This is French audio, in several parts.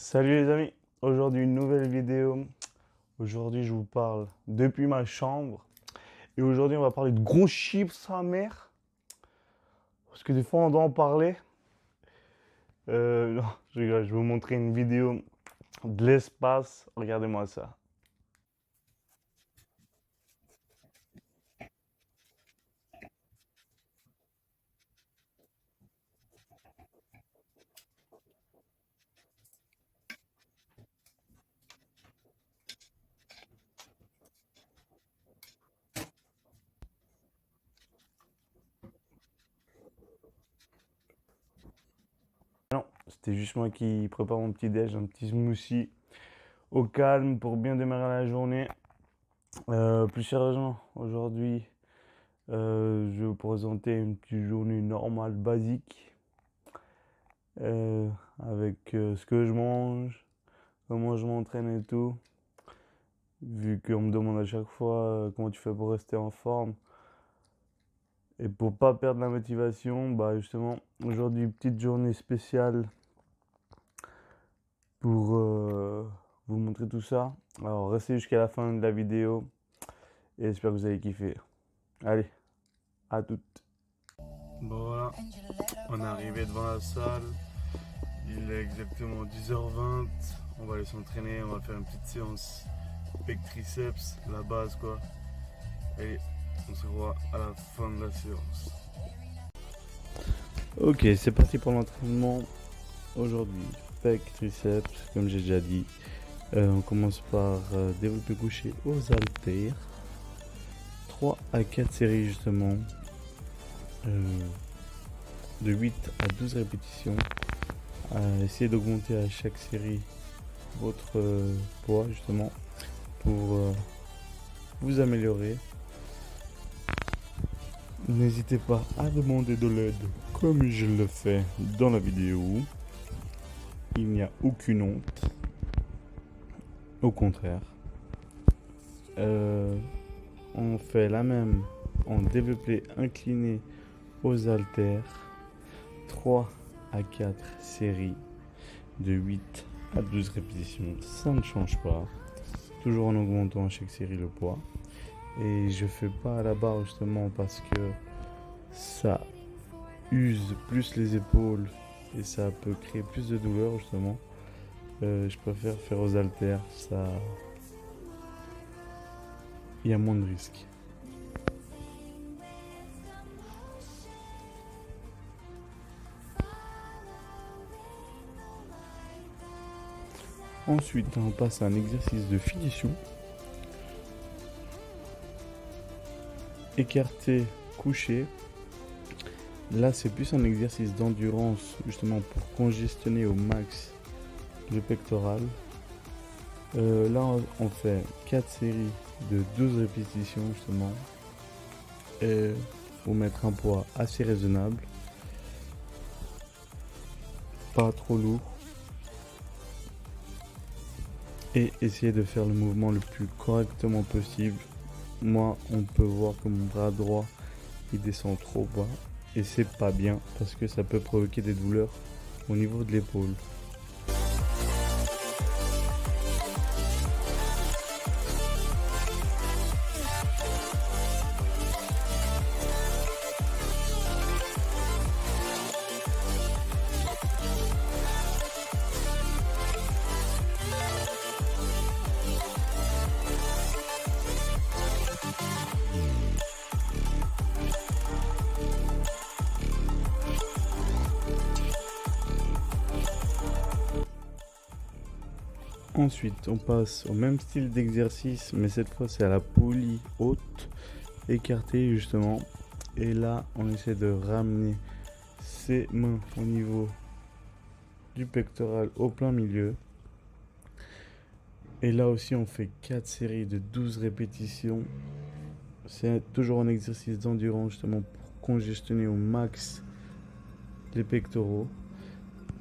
Salut les amis, aujourd'hui une nouvelle vidéo. Aujourd'hui je vous parle depuis ma chambre. Et aujourd'hui on va parler de gros chiffres sa mère. Parce que des fois on doit en parler. Non, je rigole, je vais vous montrer une vidéo de l'espace. Regardez-moi ça. Non, c'était juste moi qui prépare mon petit déj, un petit smoothie au calme pour bien démarrer la journée. Plus sérieusement, aujourd'hui je vais vous présenter une petite journée normale, basique. Avec ce que je mange, comment je m'entraîne et tout. Vu qu'on me demande à chaque fois comment tu fais pour rester en forme. Et pour pas perdre la motivation, bah justement, aujourd'hui, petite journée spéciale pour vous montrer tout ça. Alors restez jusqu'à la fin de la vidéo et j'espère que vous allez kiffer. Allez, à toutes. Bon voilà, on est arrivé devant la salle. Il est exactement 10h20. On va aller s'entraîner, on va faire une petite séance pec triceps, la base quoi. Et on se voit à la fin de la séance. Ok, c'est parti pour l'entraînement. Aujourd'hui, pec triceps, comme j'ai déjà dit. On commence par développer couché aux haltères. 3 à 4 séries justement. De 8 à 12 répétitions. Essayez d'augmenter à chaque série votre poids justement pour vous améliorer. N'hésitez pas à demander de l'aide comme je le fais dans la vidéo. Il n'y a aucune honte. Au contraire. On fait la même en développé incliné aux haltères. 3 à 4 séries de 8 à 12 répétitions. Ça ne change pas. Toujours en augmentant à chaque série le poids. Et je fais pas à la barre justement parce que ça use plus les épaules et ça peut créer plus de douleur justement. Je préfère faire aux haltères, ça, il y a moins de risques. Ensuite, on passe à un exercice de finition. Écarté, couché. Là, c'est plus un exercice d'endurance, justement pour congestionner au max le pectoral. Là, on fait 4 séries de 12 répétitions, justement. Et faut mettre un poids assez raisonnable. Pas trop lourd. Et essayer de faire le mouvement le plus correctement possible. Moi, on peut voir que mon bras droit, il descend trop bas. Et c'est pas bien parce que ça peut provoquer des douleurs au niveau de l'épaule. Ensuite, on passe au même style d'exercice, mais cette fois c'est à la poulie haute, écartée justement. Et là, on essaie de ramener ses mains au niveau du pectoral au plein milieu. Et là aussi, on fait 4 séries de 12 répétitions. C'est toujours un exercice d'endurance justement pour congestionner au max les pectoraux.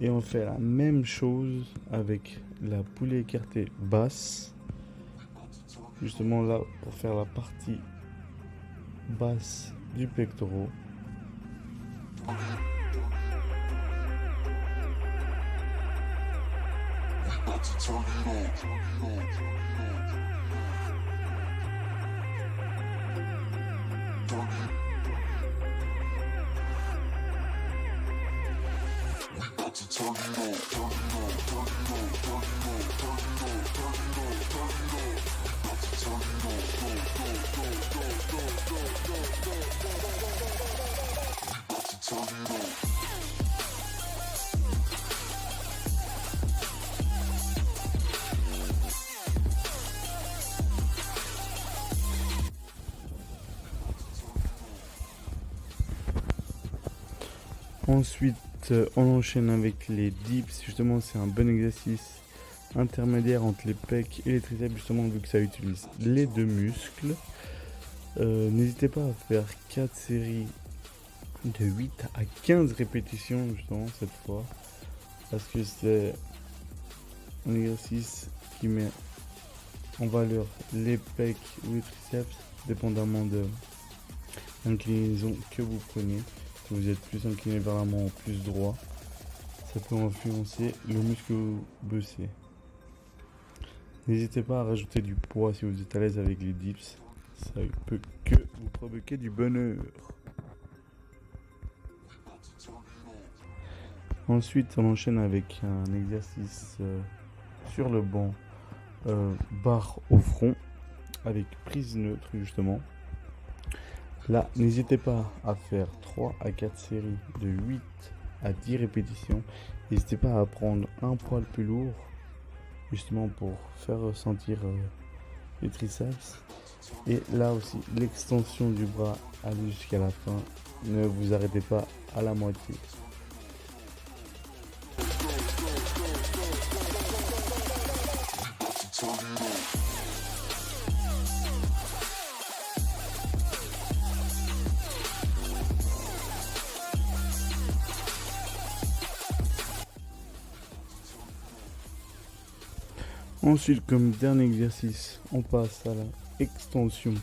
Et on fait la même chose avec la poulie écartée basse. Justement là pour faire la partie basse du pectoral. Ensuite, on enchaîne avec les dips. Justement, c'est un bon exercice intermédiaire entre les pecs et les triceps, justement, vu que ça utilise les deux muscles. N'hésitez pas à faire 4 séries de 8 à 15 répétitions, justement, cette fois. Parce que c'est un exercice qui met en valeur les pecs ou les triceps, dépendamment de l'inclinaison que vous prenez. Si vous êtes plus incliné vers l'avant ou plus droit, ça peut influencer le muscle que vous bossez. N'hésitez pas à rajouter du poids si vous êtes à l'aise avec les dips. Ça peut que vous provoquer du bonheur. Ensuite, on enchaîne avec un exercice sur le banc, barre au front, avec prise neutre justement. Là, n'hésitez pas à faire 3 à 4 séries de 8 à 10 répétitions. N'hésitez pas à prendre un poil plus lourd, justement pour faire ressentir les triceps. Et là aussi, l'extension du bras, allez jusqu'à la fin. Ne vous arrêtez pas à la moitié. Ensuite, comme dernier exercice, on passe à la extension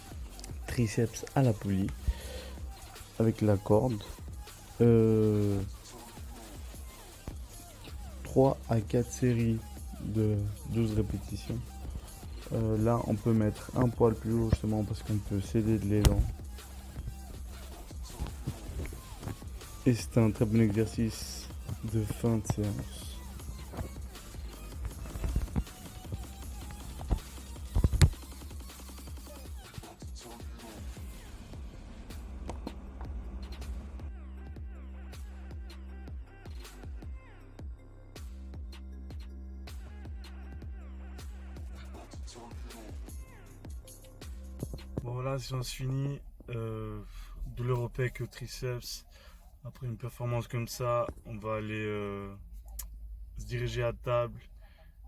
triceps à la poulie avec la corde. 3 à 4 séries de 12 répétitions. Là, on peut mettre un poil plus haut justement parce qu'on peut céder de l'élan. Et c'est un très bon exercice de fin de séance. Bon voilà, séance finie. Douleur au pec, au triceps. Après une performance comme ça, on va aller se diriger à table.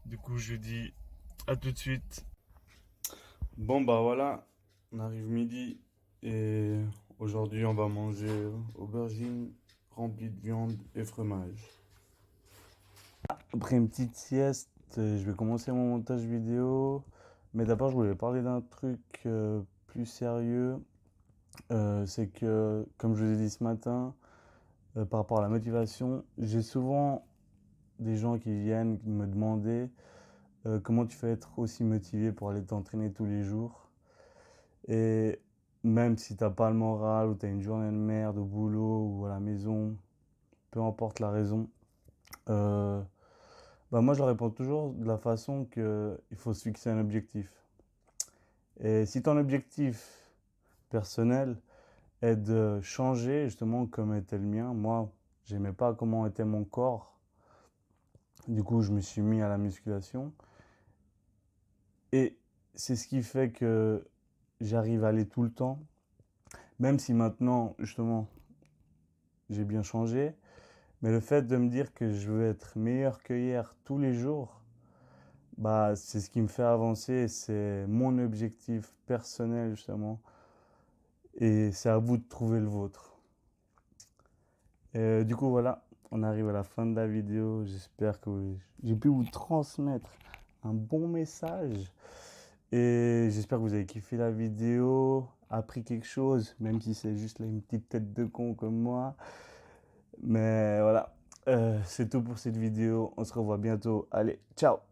Du coup, je dis à tout de suite. Bon bah voilà, on arrive midi et aujourd'hui on va manger aubergines remplies de viande et fromage. Après une petite sieste, je vais commencer mon montage vidéo. Mais d'abord, je voulais parler d'un truc plus sérieux. C'est que, comme je vous ai dit ce matin, par rapport à la motivation, j'ai souvent des gens qui viennent me demander comment tu fais être aussi motivé pour aller t'entraîner tous les jours. Et même si t'as pas le moral ou t'as une journée de merde au boulot ou à la maison, peu importe la raison, bah moi je leur réponds toujours de la façon qu'il faut se fixer un objectif. Et si ton objectif personnel est de changer justement comme était le mien, moi j'aimais pas comment était mon corps, du coup je me suis mis à la musculation et c'est ce qui fait que j'arrive à aller tout le temps, même si maintenant justement j'ai bien changé, mais le fait de me dire que je veux être meilleur que hier tous les jours, bah c'est ce qui me fait avancer, c'est mon objectif personnel justement. Et c'est à vous de trouver le vôtre. Du coup, voilà, on arrive à la fin de la vidéo. J'espère que j'ai pu vous transmettre un bon message. Et j'espère que vous avez kiffé la vidéo, appris quelque chose, même si c'est juste là une petite tête de con comme moi. Mais voilà, c'est tout pour cette vidéo. On se revoit bientôt. Allez, ciao!